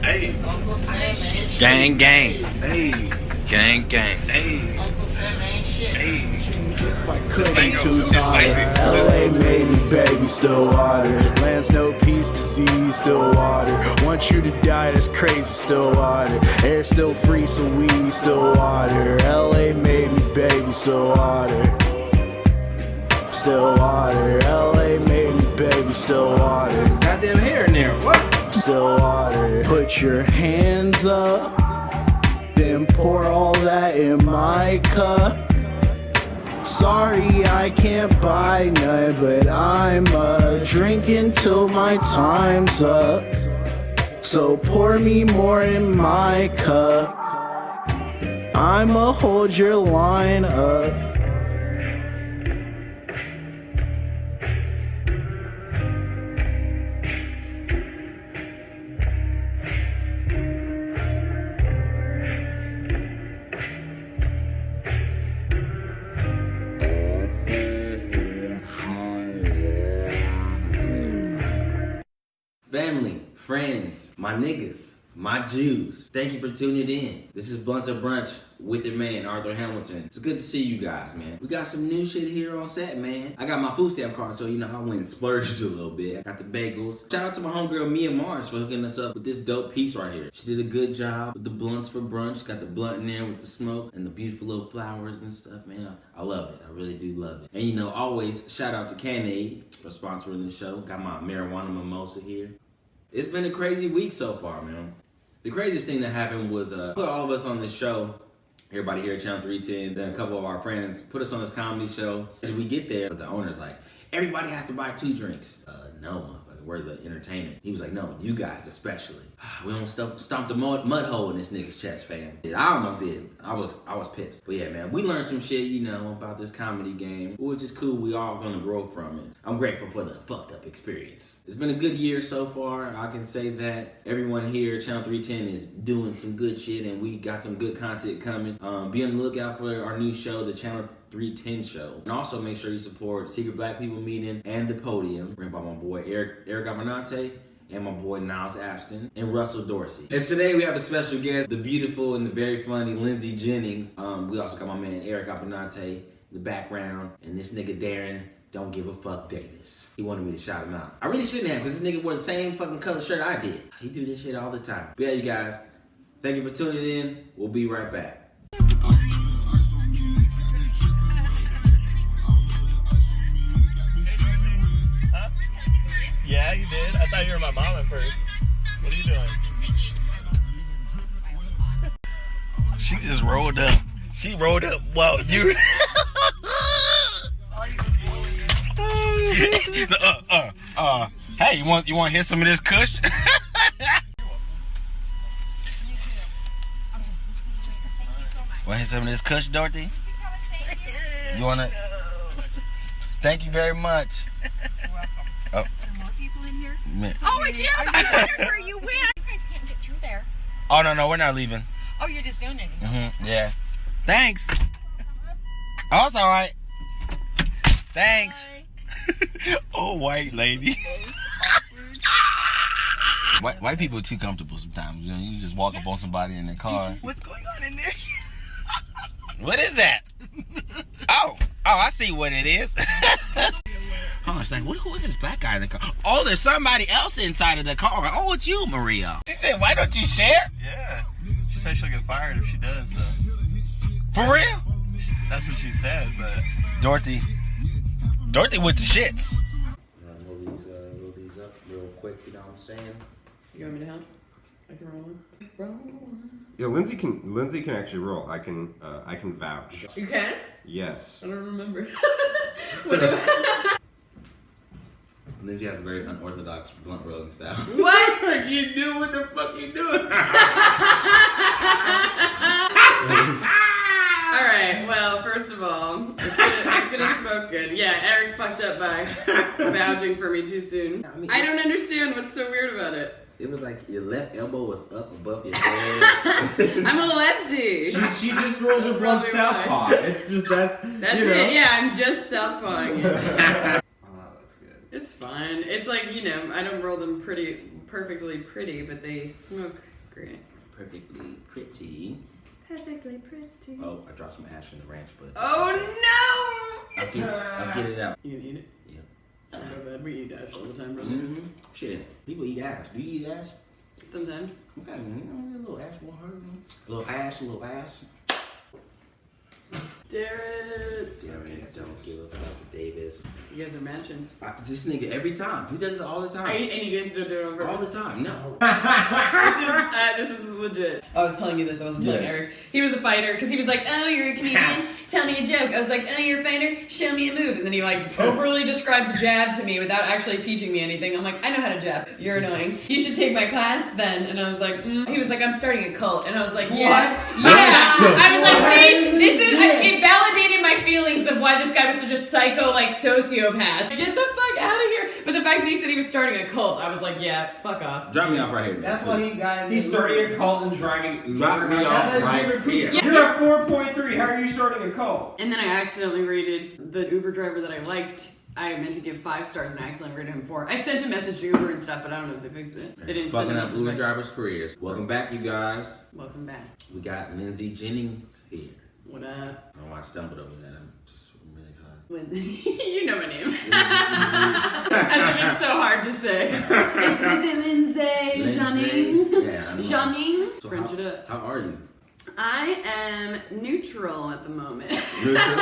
Hey. Gang, gang. Hey. Gang, gang. Hey. Hey. Cooking too tired. LA made me baby, still water. Lands no peace, disease, still water. Want you to die, that's crazy, still water. Air still free, so we still water. LA made me baby, still water. Still water. LA made me baby, still water. Goddamn hair in there. What? Still water. Put your hands up, then pour all that in my cup. Sorry, I can't buy none, but I'm drinking till my time's up. So pour me more in my cup. I'ma hold your line up. Family, friends, my niggas, my Jews, thank you for tuning in. This is Blunts and Brunch with your man, Arthur Hamilton. It's good to see you guys, man. We got some new shit here on set, man. I got my food stamp card, so you know, I went and splurged a little bit. I got the bagels. Shout out to my homegirl, Mia Mars, for hooking us up with this dope piece right here. She did a good job with the blunts for brunch. Got the blunt in there with the smoke and the beautiful little flowers and stuff, man. I love it. I really do love it. And you know, always shout out to kan-ade for sponsoring the show. Got my marijuana mimosa here. It's been a crazy week so far, man. The craziest thing that happened was put all of us on this show, everybody here at Channel 310, then a couple of our friends put us on this comedy show. As we get there, the owner's like, everybody has to buy 2 drinks. No, motherfucker, we're the entertainment. He was like, no, you guys especially. We almost stomped a mud hole in this nigga's chest, fam. I almost did. I was pissed. But yeah, man, we learned some shit, you know, about this comedy game, which is cool. We all gonna grow from it. I'm grateful for the fucked up experience. It's been a good year so far. I can say that everyone here at Channel 310 is doing some good shit, and we got some good content coming. Be on the lookout for our new show, the Channel 310 show. And also make sure you support Secret Black People Meeting and The Podium, ran by my boy Eric Abernante and my boy Niles Abston and Russell Dorsey. And today we have a special guest, the beautiful and the very funny Lindsey Jennings. We also got my man Eric Abernante in the background, and this nigga Darren Don't Give a Fuck Davis. He wanted me to shout him out. I really shouldn't have, because this nigga wore the same fucking color shirt I did. He do this shit all the time. But yeah, you guys, thank you for tuning in. We'll be right back. Yeah, you did. I thought you were my mom at first. What are you doing? She just rolled up. She rolled up. Whoa, you. Hey, you want to hit some of this kush? Want to hit some of this kush, Dorothy? You want to? Thank you very much. Oh. Oh, it's you! I wondered where you went. You guys can't get through there. Oh, no, we're not leaving. Oh, you're just doing it. Yeah. Thanks. Oh, it's all right. Thanks. Oh, white lady. White people are too comfortable sometimes. You know, you just walk up on somebody in their car. What's going on in there? What is that? Oh, I see what it is. Oh, it's like, who is this black guy in the car? Oh, there's somebody else inside of the car. Oh, it's you, Maria. She said, why don't you share? Yeah. She said she'll get fired if she does, so. For real? That's what she said, but. Dorothy with the shits. Roll these up real quick, you know what I'm saying? You want me to help? I can roll one. Roll one. Yeah, Lindsey can actually roll. I can vouch. You can? Yes. I don't remember. Lindsey has a very unorthodox blunt rolling style. What? You do what the fuck you doing? Alright, well, first of all, it's gonna smoke good. Yeah, Eric fucked up by vouching for me too soon. I don't understand what's so weird about it. It was like your left elbow was up above your head. I'm a lefty. She just rolls her blunt southpaw. It's just that's it. Yeah, I'm just southpawing it. It's like, you know, I don't roll them perfectly pretty, but they smoke great. Perfectly pretty. Perfectly pretty. Oh, I dropped some ash in the ranch, but. Oh no! I'll get it out. You gonna eat it? Yeah. It's not so bad. We eat ash all the time, brother. Mm-hmm. Shit. People eat ash. Do you eat ash? Sometimes. Okay, a little ash won't hurt me. A little ash. Darren. Darren, don't give up, Davis. You guys are matching. This nigga every time. He does this all the time. And you guys don't do it on purpose? All the time. No. This is legit. I was telling you this. I wasn't telling Eric. He was a fighter because he was like, "Oh, you're a comedian. Tell me a joke." I was like, "Oh, you're a fighter. Show me a move." And then he like overly described the jab to me without actually teaching me anything. I'm like, "I know how to jab. You're annoying. You should take my class then." And I was like, He was like, "I'm starting a cult." And I was like, "Yeah, yeah." I was like, "See, this is it validated my feelings of why this guy was such a psycho, like sociopath. Get the fuck out of here." But the fact that he said he was starting a cult, I was like, "Yeah, fuck off." Drop me off right here. That's why he got. He's starting a cult and driving Uber. Drop me off right here. Yeah. You're at 4.3. How are you starting a cult? And then I accidentally rated the Uber driver that I liked. I meant to give 5 stars and I accidentally rated him 4. I sent a message to Uber and stuff, but I don't know if they fixed it. They didn't send a Fucking up message Uber back. drivers' careers. Welcome back, you guys. Welcome back. We got Lindsey Jennings here. What up? I don't know why I stumbled over that. I'm just really high. You know my name. As if it's so hard to say. Is it Lindsay? Janine? Yeah, I know. Janine? So French it up. How are you? I am neutral at the moment. Neutral?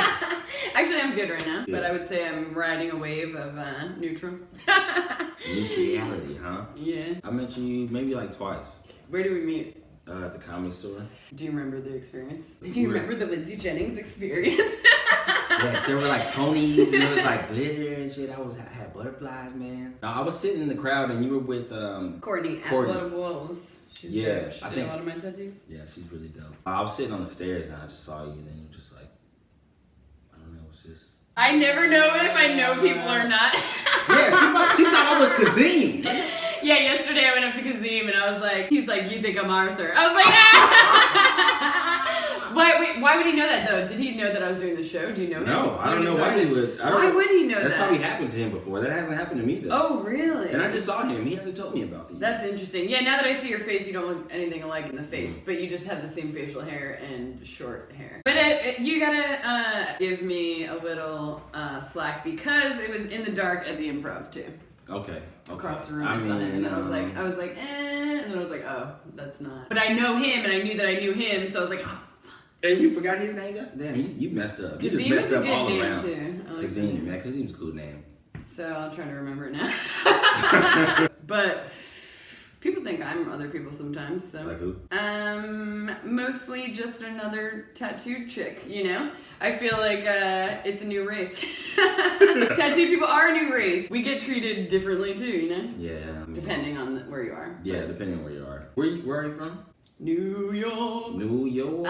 Actually, I'm good right now, Yeah. but I would say I'm riding a wave of neutral. Neutrality, huh? Yeah. I met you maybe like twice. Where do we meet? At the Comedy Store. Do you remember the experience? Do you remember the Lindsey Jennings experience? Yes, there were like ponies and there was like glitter and shit. I had butterflies, man. I was sitting in the crowd and you were with Courtney at Courtney. Blood of Wolves. She's Yeah, dope. She I did think- a lot of my tattoos. Yeah, she's really dope. I was sitting on the stairs and I just saw you and then you were just like, I don't know, it's just. I never know if I know people or not. Yeah, she thought I was Kazim. Yeah, yesterday I went up to Kazim and I was like, he's like, "You think I'm Arthur?" I was like, ah! Why would he know that though? Did he know that I was doing the show? Do you know him? No, I don't know why he would. Why would he know That's that? probably happened to him before. That hasn't happened to me though. Oh, really? And I just saw him. He hasn't told me about these. That's interesting. Yeah, now that I see your face, you don't look anything alike in the face, but you just have the same facial hair and short hair. But you gotta give me a little slack because it was in the dark at the Improv too. Okay. Across the room, I saw him, and I was like, and then I was like, oh, that's not. But I know him, and I knew that I knew him, so I was like, oh. And you forgot his name? That's damn. You messed up. You just Kazim messed is a up good all name around. too. I like Kazim, man. Kazim's a cool name. So I'll try to remember it now. But people think I'm other people sometimes. So Like who? mostly just another tattooed chick. You know, I feel like it's a new race. Tattooed people are a new race. We get treated differently too. You know. Yeah. I mean, Depending on where you are. Yeah, depending on where you are. Where are you from? New York. New York.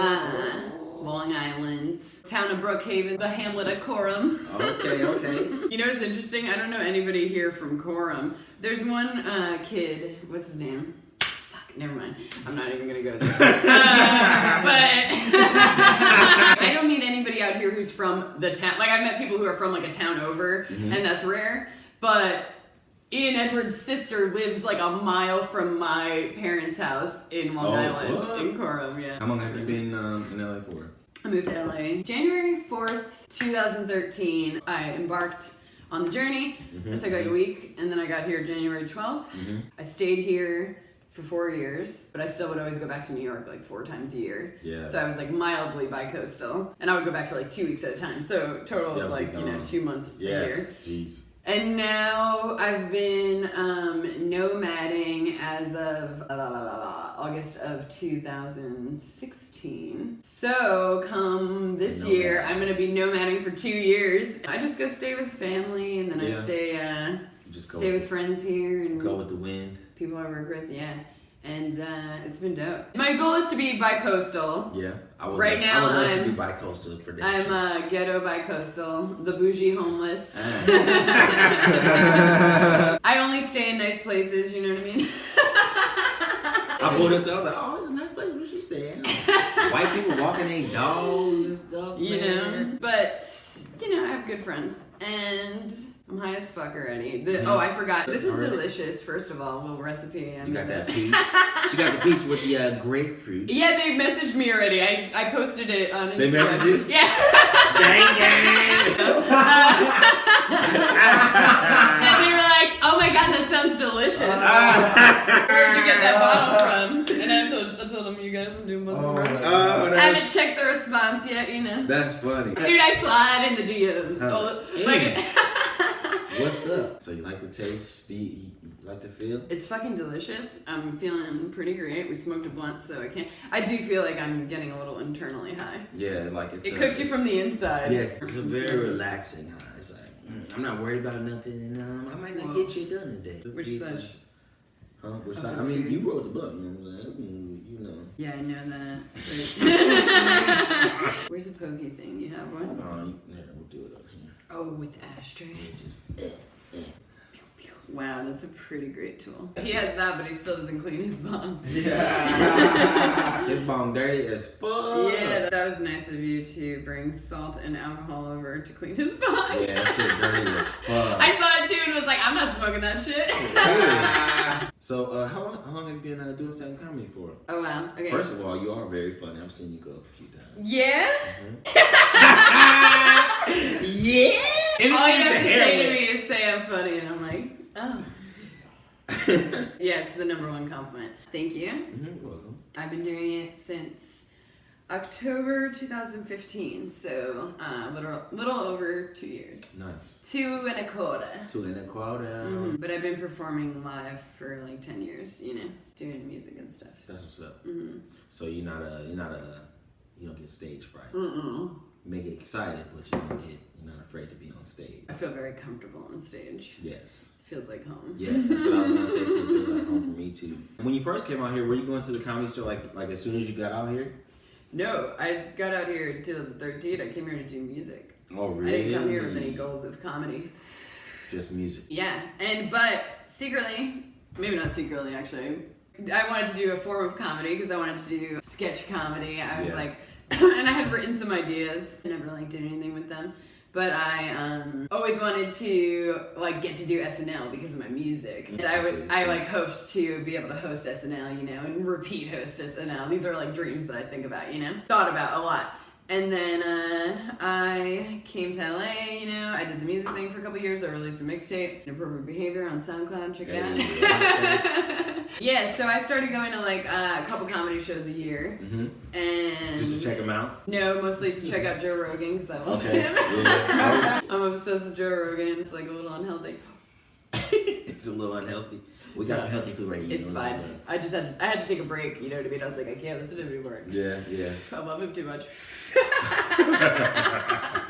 Long Island, town of Brookhaven, the hamlet of Coram. Okay. You know what's interesting? I don't know anybody here from Coram. There's one kid, what's his name? Fuck, never mind. I'm not even gonna go there. But I don't meet anybody out here who's from the town. Like I've met people who are from like a town over, and that's rare. But Ian Edwards' sister lives like a mile from my parents' house in Long Island, what? in Coram, yes. How long have you been in LA for? I moved to LA January 4th, 2013. I embarked on the journey. It took like a week, and then I got here January 12th. I stayed here for 4 years, but I still would always go back to New York like 4 times a year. Yeah. So I was like mildly bicoastal, and I would go back for like 2 weeks at a time. So total of like, 2 months a year. Jeez. And now I've been nomading as of August of 2016. So come this year, I'm going to be nomading for 2 years. I just go stay with family, and then I stay with friends here. And Go with the wind. people I work with, yeah. And it's been dope. My goal is to be bicoastal. Yeah. I would Right now, I would love to I'm- be bicoastal for that. I'm ghetto bicoastal, the bougie homeless. I only stay in nice places, you know what I mean? I pulled up to, I was like, oh, it's a nice place. Where she staying? White people walking their dogs and stuff. You man. know? But you know, I have good friends. And I'm high as fuck already. Oh, I forgot. This is delicious, first of all. Little recipe. You got that peach. She got the peach with the grapefruit. Yeah, they messaged me already. I posted it on Instagram. They messaged you? Yeah. Dang it! And they were like, oh my god, that sounds delicious. Where'd you get that bottle from? And I told them, you guys, I'm doing Blunts and Brunch. Oh, I haven't checked the response yet, you know. That's funny. Dude, I slide in the DMs. What's up? So you like the taste? Do you like the feel? It's fucking delicious. I'm feeling pretty great. We smoked a blunt, so I do feel like I'm getting a little internally high. Yeah, like it cooks you from the inside. Yes, it's a very relaxing high. It's like, I'm not worried about nothing, and I might not get shit done today. Which side? Huh? Which side? I mean, you rolled the blunt, you know what I'm saying? You know. Yeah, I know that. Where's the pokey thing? You have one? We'll do it up here. Oh, with the ashtray. Yeah, just. Wow, that's a pretty great tool. He has that, but he still doesn't clean his bong. Yeah. His bong dirty as fuck. Yeah, that was nice of you to bring salt and alcohol over to clean his bong. Yeah, that shit dirty as fuck. I saw it too and was like, I'm not smoking that shit. So, how long have you been doing stand-up comedy for? Oh, wow. Okay. First of all, you are very funny. I've seen you go up a few times. Yeah? Yeah! All you have to say to me is say I'm funny, and I'm like, oh. Yeah, it's the #1 compliment. Thank you. You're welcome. I've been doing it since October 2015, so little over 2 years. Nice. 2 1/4. 2 1/4. Mm-hmm. But I've been performing live for like 10 years, you know, doing music and stuff. That's what's up. Mm-hmm. So you don't get stage fright. Mm-mm. Make it excited, but you're not afraid to be on stage. I feel very comfortable on stage. Yes. Feels like home. Yes, that's what I was gonna say too. It feels like home for me too. When you first came out here, were you going to the comedy store like as soon as you got out here? No, I got out here in 2013. I came here to do music. Oh, really? I didn't come here with any goals of comedy. Just music. Yeah, but secretly, maybe not secretly actually, I wanted to do a form of comedy because I wanted to do sketch comedy. I was like, and I had written some ideas. I never did anything with them. But I always wanted to get to do SNL because of my music, and I hoped to be able to host SNL, you know, and repeat host SNL. These are dreams that I think about, you know, thought about a lot. And then I came to LA, you know, I did the music thing for a couple years. I released a mixtape, Inappropriate Behavior on SoundCloud. Check it out. Yeah, so I started going to a couple comedy shows a year. Mm-hmm. And just to check them out? No, mostly to check out Joe Rogan because I love him. Yeah. I'm obsessed with Joe Rogan. It's a little unhealthy. It's a little unhealthy. We got some healthy food right here. It's fine. I had to take a break, you know what I mean? I was like, I can't listen to him anymore. Yeah. I love him too much.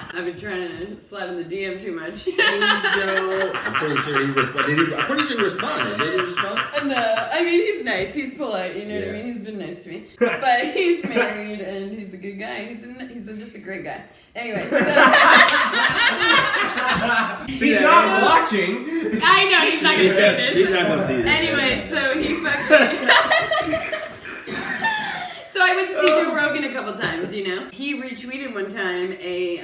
I've been trying to slide in the DM too much. Joe. I'm pretty sure he responded. I'm pretty sure he responded. Did he respond? No, I mean, he's nice. He's polite, you know what I mean? He's been nice to me. But he's married and he's a good guy. He's just a great guy. Anyway, so... He's not watching! I know, he's not going to see this. He's not going to see this. Anyway, so he fucking... So I went to see Joe Rogan a couple times, you know. He retweeted one time a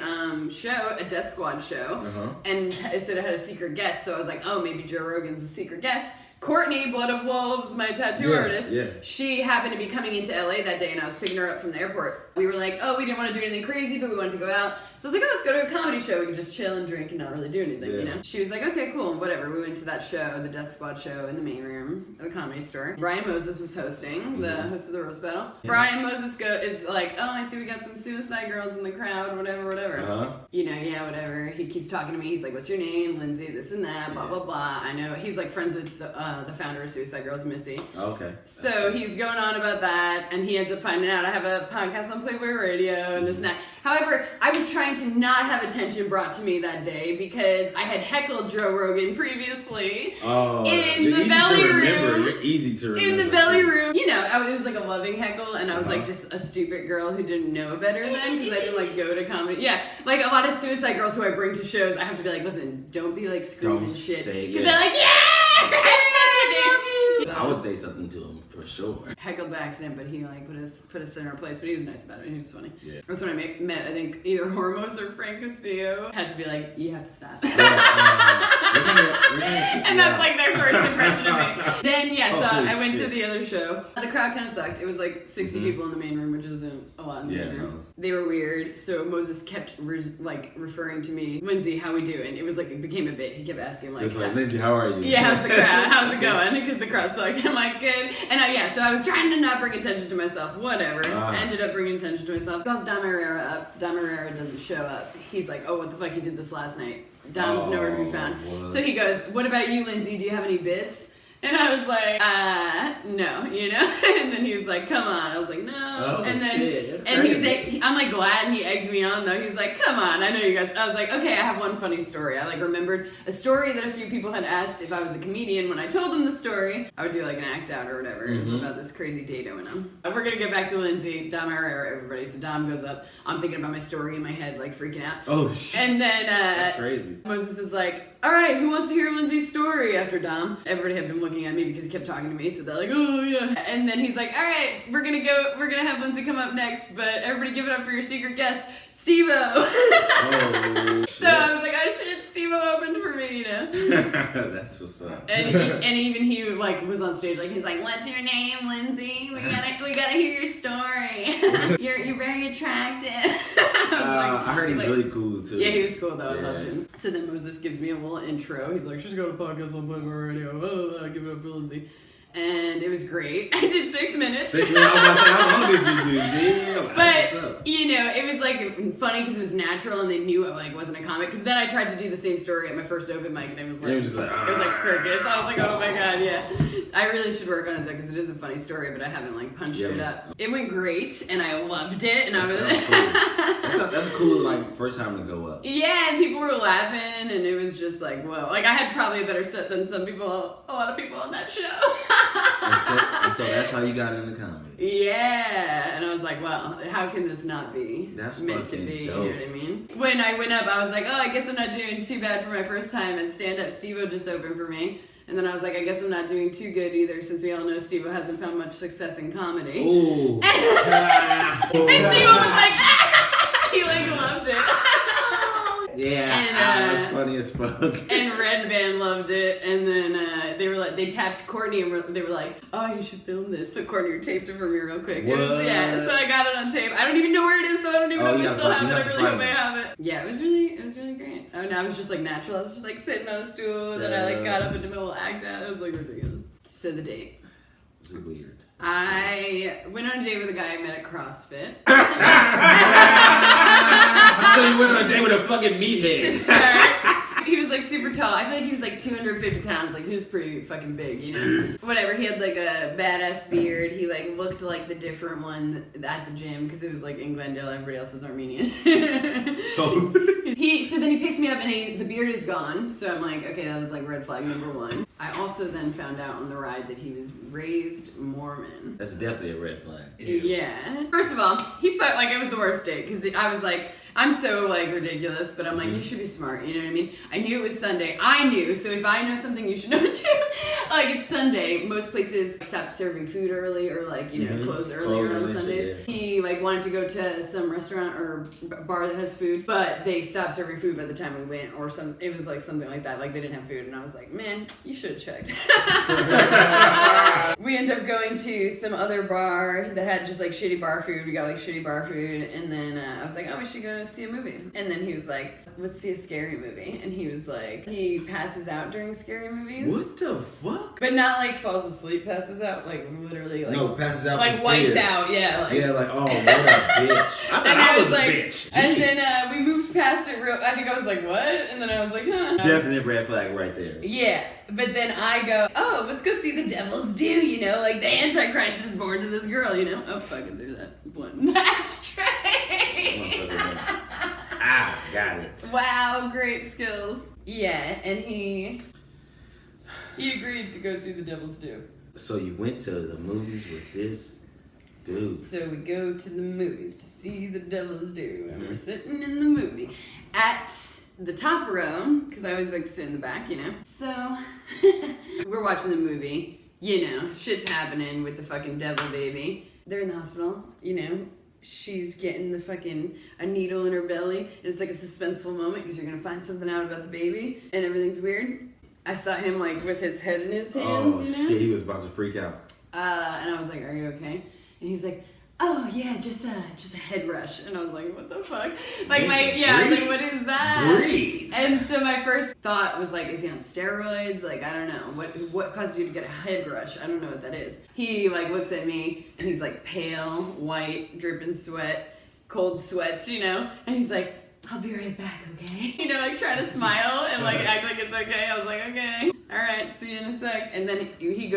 show, a Death Squad show, and it said it had a secret guest, so I was like, oh, maybe Joe Rogan's a secret guest. Courtney, Blood of Wolves, my tattoo artist, she happened to be coming into LA that day, and I was picking her up from the airport. We were like, oh, we didn't want to do anything crazy, but we wanted to go out. So I was like, oh, let's go to a comedy show. We could just chill and drink and not really do anything, you know? She was like, okay, cool, whatever. We went to that show, the Death Squad show, in the main room of the Comedy Store. Brian Moses was hosting, the host of the Roast Battle. Brian Moses is like, oh, I see we got some suicide girls in the crowd, whatever. You know, whatever. He keeps talking to me. He's like, what's your name? Lindsay, this and that, blah, blah, blah. I know. He's friends with the founder of Suicide Girls, Missy. Okay. So he's going on about that, and he ends up finding out I have a podcast on Playboy Radio and this and that. However, I was trying to not have attention brought to me that day because I had heckled Joe Rogan previously in the belly room. You're easy to remember. In the belly room. You know, it was a loving heckle, and I was just a stupid girl who didn't know better then because I didn't go to comedy. Yeah, a lot of suicide girls who I bring to shows, I have to be like, listen, don't be screaming shit. Because they're like, yeah! I would say something to him for sure. Heckled by accident, but he like put us in our place. But he was nice about it. He was funny. Yeah. That's when I met, I think, either Hormos or Frank Castillo. Had to be like, you have to stop. We're gonna And that's like their first impression of me. Then yeah, so Holy I went to shit. the other show. The crowd kind of sucked. It was like 60 people in the main room, which isn't a lot in the Yeah, main room. no. They were weird. So Moses kept referring to me, Lindsey, how we doing? It was like it became a bit. He kept asking like, Just like, Lindsey, how are you? yeah, how's the crowd? How's it going? Because the crowd sucked. I'm like, good. And so I was trying to not bring attention to myself. Whatever. Ended up bringing attention to myself. Calls Dom Herrera up. Dom Herrera doesn't show up. He's like, oh, what the fuck? He did this last night. Dom's nowhere to be found. What? So he goes, what about you, Lindsey? Do you have any bits? And I was like, no, you know? And then he was like, come on. I was like, no. Oh, and then, shit. That's and he was crazy. like, I'm like glad he egged me on though. He was like, come on, I know you guys. I was like, okay, I have one funny story. I like remembered a story that a few people had asked if I was a comedian. When I told them the story, I would do like an act out or whatever. It was about this crazy date I went on. We're gonna get back to Lindsey, Dom Herrera, everybody. So Dom goes up. I'm thinking about my story in my head, like freaking out. Oh shit. And then That's crazy. Moses is like, all right, who wants to hear Lindsey's story after Dom? Everybody had been looking at me because he kept talking to me, so they're like, oh yeah. And then he's like, all right, we're gonna have Lindsey come up next, but everybody give it up for your secret guest, Steve-O. Oh, So I was like, oh shit, Steve-O opened for me, you know? That's what's up. And even he like was on stage, like he's like, what's your name, Lindsey? We gotta hear your story. You're very attractive. I heard he's really cool too. Yeah, he was cool though. I Yeah. loved him. So then Moses gives me a little intro. He's like, she's got a podcast on Playboy Radio. Oh, give it up for Lindsey. And it was great. I did 6 minutes. 6 minutes. I was about to say, how long did you do? Damn. That's what's But up. you know, it was like funny because it was natural, and they knew I like wasn't a comic. Because then I tried to do the same story at my first open mic, and it was like, They were just like, it was like crickets. I was like, oh my god, yeah. I really should work on it though, because it is a funny story, but I haven't like punched Yeah, it up. It went great, and I loved it, and I was. That's a cool like first time to go up. Yeah, and people were laughing, and it was just like, whoa. Like, I had probably a better set than a lot of people on that show. And so that's how you got into comedy. Yeah, and I was like, well, how can this not be That's meant to fucking be, dope. you know what I mean? When I went up, I was like, oh, I guess I'm not doing too bad for my first time, and stand-up Steve-O just opened for me. And then I was like, I guess I'm not doing too good either, since we all know Steve-O hasn't found much success in comedy. Ooh. And Steve-O was like, he like loved it. Yeah, And, that's funny as fuck. And Red Band loved it, and then they were like, they tapped Courtney, and they were like, oh, you should film this. So Courtney taped it for me real quick. It was, What? yeah, so I got it on tape. I don't even know where it is though. I don't even know if you we have still to- have you it. I have to really hope find I it. have it. Yeah, it was really great. Oh, and I was just like natural. I was just like sitting on a stool, and then I like got up and did my little act out. It was like ridiculous. So the date. It's weird. I went on a date with a guy I met at CrossFit. So you went on a date with a fucking To meathead. start, he was like super tall. I feel like he was like 250 pounds. Like he was pretty fucking big, you know. Whatever. He had like a badass beard. He like looked like the different one at the gym because it was like in Glendale. Everybody else was Armenian. Oh. So then he picks me up and the beard is gone. So I'm like, okay, that was like red flag number one. I also then found out on the ride that he was raised Mormon. That's definitely a red flag. Yeah. First of all, he felt like it was the worst date because I was like, I'm so like ridiculous, but I'm like, you should be smart, you know what I mean? I knew it was Sunday. I knew, so if I know something, you should know it too. Like it's Sunday, most places stop serving food early or like, you know, close earlier on Sundays. Yeah. He like wanted to go to some restaurant or bar that has food, but they stopped serving food by the time we went, or it was like something like that, like they didn't have food, and I was like, man, you should have checked. We ended up going to some other bar that had just like shitty bar food. We got like shitty bar food, and then I was like, oh, we should go see a movie. And then he was like, let's see a scary movie. And he was like, he passes out during scary movies. What the fuck? But not like falls asleep, passes out, like literally like No, passes out. like from whites fear. out, yeah. Like, Yeah, like, oh, what a bitch. I thought and I I was a like, bitch. and Jeez. then we moved past it real. I think I was like, what? And then I was like, huh. Definite red flag right there. Yeah, but then I go, oh, let's go see The Devil's Due, you know, like the Antichrist is born to this girl, you know. Oh, fucking threw that blunt in the ashtray. Ah, got it. Wow, great skills. Yeah, and he agreed to go see The Devil's Due. So you went to the movies with this dude. So we go to the movies to see The Devil's Due, and we're sitting in the movie at the top row, because I always like sit in the back, you know. So we're watching the movie, you know, shit's happening with the fucking devil baby. They're in the hospital, you know. She's getting a needle in her belly, and it's like a suspenseful moment because you're gonna find something out about the baby, and everything's weird. I saw him like with his head in his hands, you know? Shit, he was about to freak out. And I was like, "Are you okay?" And he's like, "Oh yeah, just a head rush." And I was like, "What the fuck?" Like I was like, "What is that?" Breathe. And so my first thought was like, "Is he on steroids?" Like, I don't know. What caused you to get a head rush? I don't know what that is. He like looks at me and he's like pale, white, dripping sweat, cold sweats, you know. And he's like, "I'll be right back, okay?" You know, like trying to smile and like act like it's okay. I was like, "Okay, all right, see you in a sec." And then he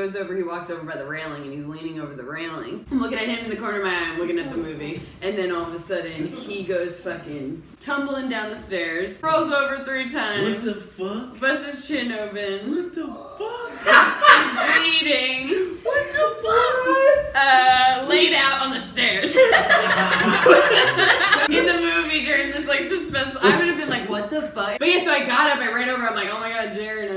walks over by the railing and he's leaning over the railing. I'm looking at him in the corner of my eye, I'm looking at the movie. And then all of a sudden, he goes fucking tumbling down the stairs, rolls over 3 times. What the fuck? Busts his chin open. What the fuck? Is bleeding. What the fuck? Laid out on the stairs. In the movie during this like suspense, I would have been like, "What the fuck?" But yeah, so I got up, I ran over, I'm like, "Oh my god, Jared, I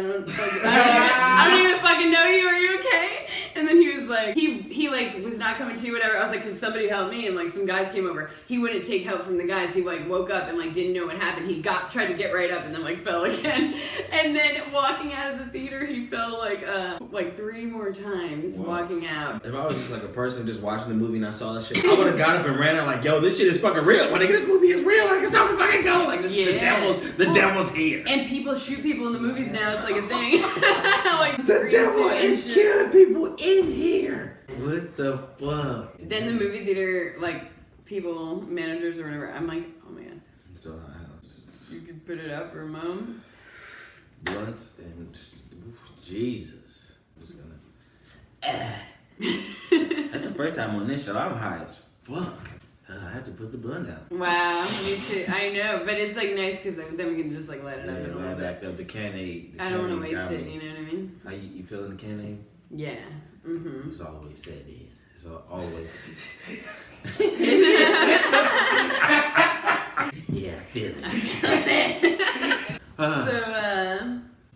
don't even fucking know you. Are you okay?" And then he was like, he like was not coming to, whatever. I was like, "Can somebody help me?" And like some guys came over. He wouldn't take help from the guys. He like woke up and like didn't know what happened. He tried to get right up and then like fell again. And then walking out of the theater, he fell like 3 more times walking out. If I was just like a person just watching the movie and I saw that shit, I would have got up and ran out like, "Yo, this shit is fucking real. My nigga, this movie is real. Like, it's time to fucking go. Like, this is the devil's here." And people shoot people in the movies now. It's like a thing. Like The devil is killing people in here. What the fuck? Then the movie theater, like, people, managers or whatever, I'm like, "Oh my god. So You could put it out for a mom." Blunts and Jesus. I'm just gonna. That's the first time on this show. I'm high as fuck. I had to put the blunt out. Wow, me too. I know, but it's like nice because then we can just like light it up in a little bit. Back up the kan-ade. I don't want to waste it, you know what I mean? How you feeling the kan-ade? Yeah. Mm-hmm. It's always said in. It's always. Yeah, I feel it.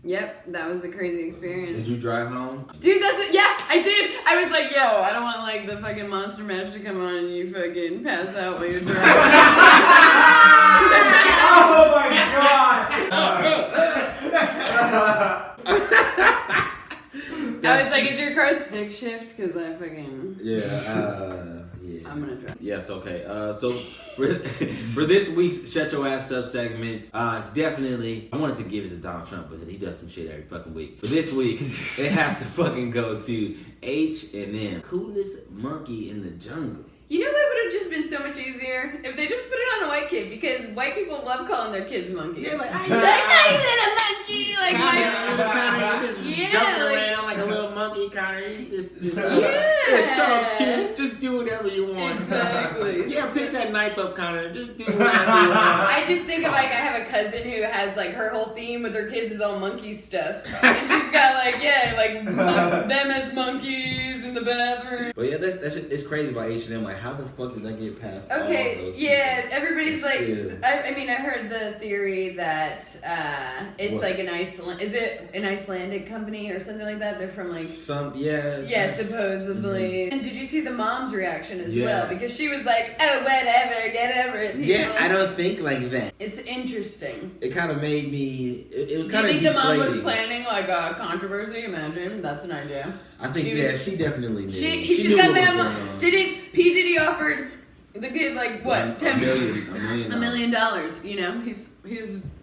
Yep, that was a crazy experience. Did you drive home? Dude, yeah, I did. I was like, "Yo, I don't want like the fucking Monster Mash to come on and you fucking pass out while you're driving." Oh my god! I was like, "Is your car stick shift? Because I fucking..." Yeah. I'm gonna drive. Yes, okay. So for this week's Shut Your Ass Up segment, it's definitely, I wanted to give it to Donald Trump, but he does some shit every fucking week. But this week, it has to fucking go to H&M, coolest monkey in the jungle. You know what would have just been so much easier? If they just put it on a white kid, because white people love calling their kids monkeys. Yeah, like, "Hey, little monkey!" Like, Jumping around like a little monkey, kind of. He's just yeah. it's so cute. Just do whatever you want. Exactly. Yeah, pick that knife up, Connor. Just do whatever you want. I just think of like, I have a cousin who has like her whole theme with her kids is all monkey stuff, and she's got like them as monkeys in the bathroom. But yeah, that's it's crazy about H&M. Like, how the fuck did that get past all Okay, those yeah, people? everybody's like, Still. I mean, I heard the theory that it's What? like is it an Icelandic company or something like that? They're from like, Yeah, supposedly. And did you see the mom's reaction as Yes. well? Because she was like, "Oh, whatever, get over it, people." Yeah, I don't think like that. It's interesting. It kind of made me. It was Do you kind of think the mom was deflating. planning like a controversy? Imagine, that's an idea. I think she definitely knew. She's knew got what was that. going on. P Diddy offered the kid like what? $1 million. $1 million. You know, he's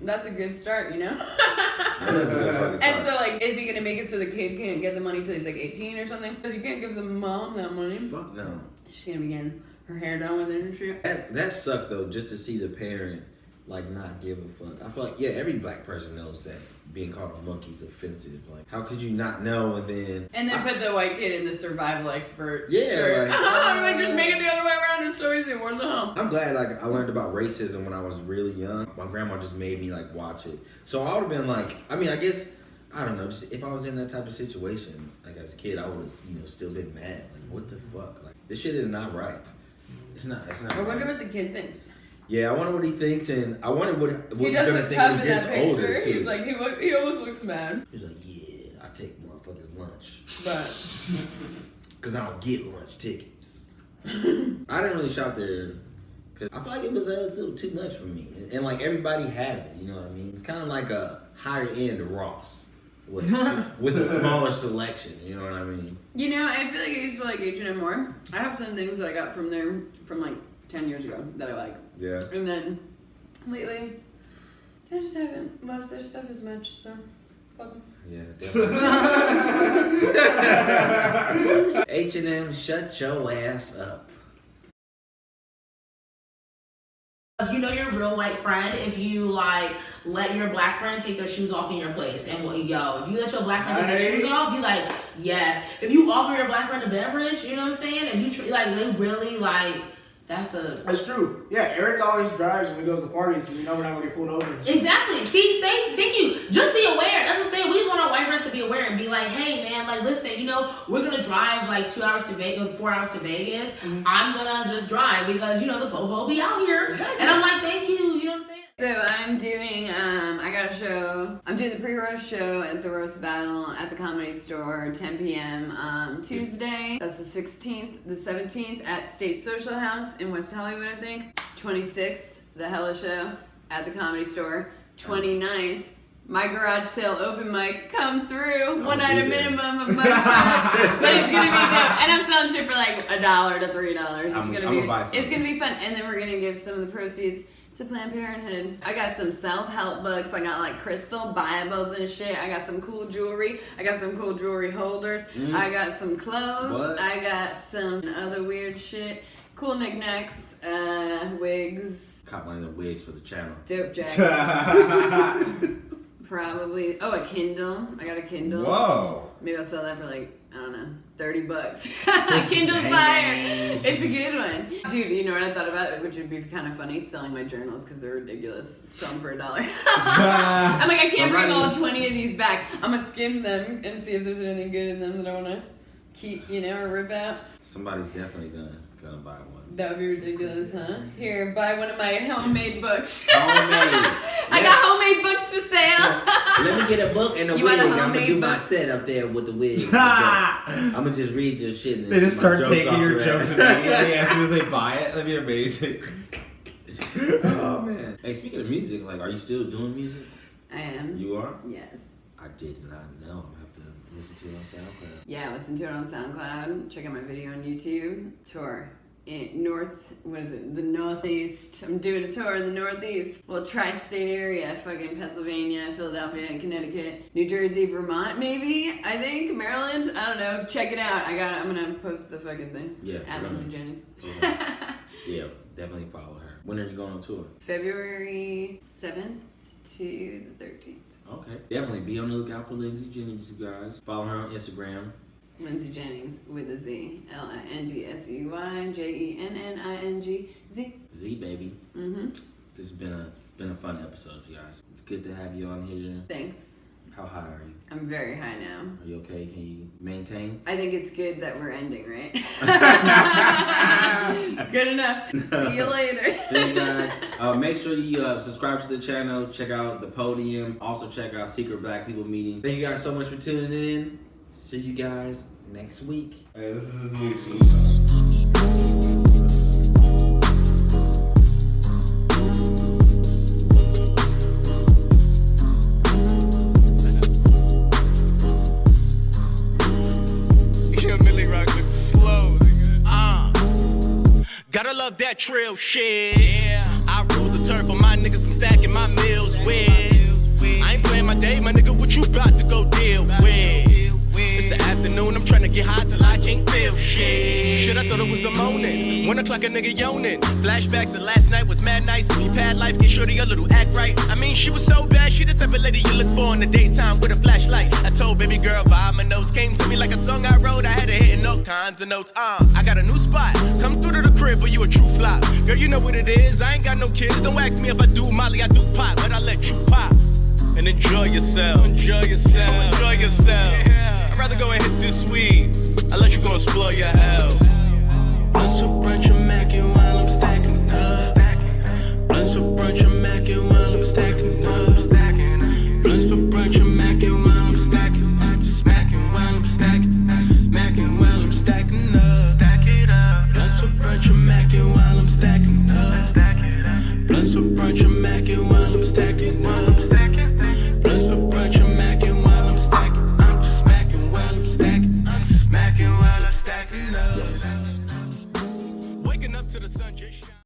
that's a good start. You know. That is a good fucking And start. so like, is he gonna make it so the kid can't get the money till he's like 18 or something? Because you can't give the mom that money. Fuck no. She's gonna be getting her hair done with it and shit. That sucks though, just to see the parent like not give a fuck. I feel like every black person knows that being called a monkey is offensive. Like, how could you not know? And then Put the white kid in the survival expert. Yeah, shirt. like, just make it the other way around. It's so easy. What the hell? I'm glad like I learned about racism when I was really young. My grandma just made me like watch it. So I would have been like, I mean, I guess I don't know. Just if I was in that type of situation, like as a kid, I would have still been mad. Like, what the fuck? Like, this shit is not right. It's not. I wonder right. what the kid thinks. Yeah, I wonder what he thinks, and I wonder what He he's does gonna look think tough when he in gets that older picture. too. He's like he almost looks mad. He's like, yeah, I take motherfuckers lunch. But Because I don't get lunch tickets. I didn't really shop there because I feel like it was a little too much for me. And like everybody has it, you know what I mean? It's kind of like a higher end Ross with a smaller selection, you know what I mean? you know, I feel like I used to like H&M more. I have some things that I got from there from like 10 years ago that I like. Yeah. And then lately, I just haven't loved their stuff as much, so fuck them. Yeah, definitely. H&M, shut your ass up. You know you're a real white friend if you like let your black friend take their shoes off in your place. And if you let your black friend take their shoes off, you like, yes. If you offer your black friend a beverage, you know what I'm saying? If you like, they really like, that's true. Yeah, Eric always drives when he goes to parties because we know we're not gonna get pulled over. Exactly. See, thank you. Just be aware. That's what I'm saying. We just want our white friends to be aware and be like, hey man, like listen, you know, we're gonna drive like 2 hours to Vegas, 4 hours to Vegas. Mm-hmm. I'm gonna just drive because you know the po-po be out here. Exactly. And I'm like, thank you. You know what I'm saying? So I'm doing, I got a show. I'm doing the pre-roast show at the Roast Battle at the Comedy Store, 10 p.m. Tuesday. That's the 16th, the 17th at State Social House in West Hollywood, I think. 26th, the Hella Show at the Comedy Store. 29th, my garage sale open mic. Come through. One night a minimum of my shit, but it's gonna be dope. And I'm selling shit for like $1 to $3. It's gonna be fun. And then we're gonna give some of the proceeds to Planned Parenthood. I got some self-help books. I got like crystal Bibles and shit. I got some cool jewelry. I got some cool jewelry holders. I got some clothes. What? I got some other weird shit. Cool knickknacks, wigs. Caught one of the wigs for the channel. Dope jackets. Probably. Oh, a Kindle. I got a Kindle. Whoa. Maybe I'll sell that for like, I don't know, $30. Kindle Fire. It's a good one. Dude, you know what I thought about? Which would be kind of funny, selling my journals because they're ridiculous. Sell them for $1. I'm like, I can't bring all 20 of these back. I'm going to skim them and see if there's anything good in them that I want to keep, you know, or rip out. Somebody's definitely gonna buy one. That would be ridiculous, huh? Here, buy one of my homemade books. Homemade. I got homemade books for sale. Let me get a book and a You wig. want a I'm gonna homemade do my book? set up there with the wig. I'm gonna just read your shit. And They just my start jokes taking off your of jokes that. immediately as soon as they buy it. That'd be amazing. Oh man. Hey, speaking of music, like, are you still doing music? I am. You are? Yes. I did not know. I'm gonna have to listen to it on SoundCloud. Yeah, listen to it on SoundCloud. Check out my video on YouTube. Tour in the Northeast. I'm doing a tour in the Northeast. Well, tri-state area. Fucking Pennsylvania, Philadelphia, and Connecticut. New Jersey, Vermont, maybe? I think. Maryland? I don't know. Check it out. I'm gonna post the fucking thing. Yeah. At Lindsey Jennings. Yeah, definitely follow her. When are you going on tour? February 7th to the 13th. Okay. Definitely be on the lookout for Lindsey Jennings, you guys. Follow her on Instagram. Lindsey Jennings with a Z. LINDSEYJENNING. Z. Z, baby. Mm-hmm. This has been a fun episode, you guys. It's good to have you on here. Thanks. How high are you? I'm very high now. Are you okay? Can you maintain? I think it's good that we're ending, right? Good enough. See you later. See you guys. Make sure you subscribe to the channel. Check out the podium. Also check out Secret Black People Meeting. Thank you guys so much for tuning in. See you guys next week. Hey, this is his new theme. Gotta love that trail shit. Yeah. I rule the turf for my niggas, I'm stacking my meals with. I ain't playing my day, my nigga, what you about to go deal with? It's the afternoon, I'm trying to get high till I can't feel shit. I thought it was the morning. 1 o'clock, a nigga yawning. Flashbacks to last night was mad nice. He had life, get shorty a little act right. I mean, she was so bad, she the type of lady you look for in the daytime with a flashlight. I told baby girl, vibe my notes. Came to me like a song I wrote, I had to hit all kinds of notes. I got a new spot. Come through to the crib, but you a true flop. Girl, you know what it is, I ain't got no kids. Don't ask me if I do Molly, I do pop, but I let you pop. And enjoy yourself. Enjoy yourself. Enjoy yourself. Yeah. I'd rather go and hit this weed. I'll let you go explore your health. Blunts for brunch, I'm macking while I'm stacking stuff. Blunts for brunch, I'm macking while I'm stacking stuff. Blunts for brunch, I'm macking while I'm stacking stuff. stacking up. Waking up to the sun.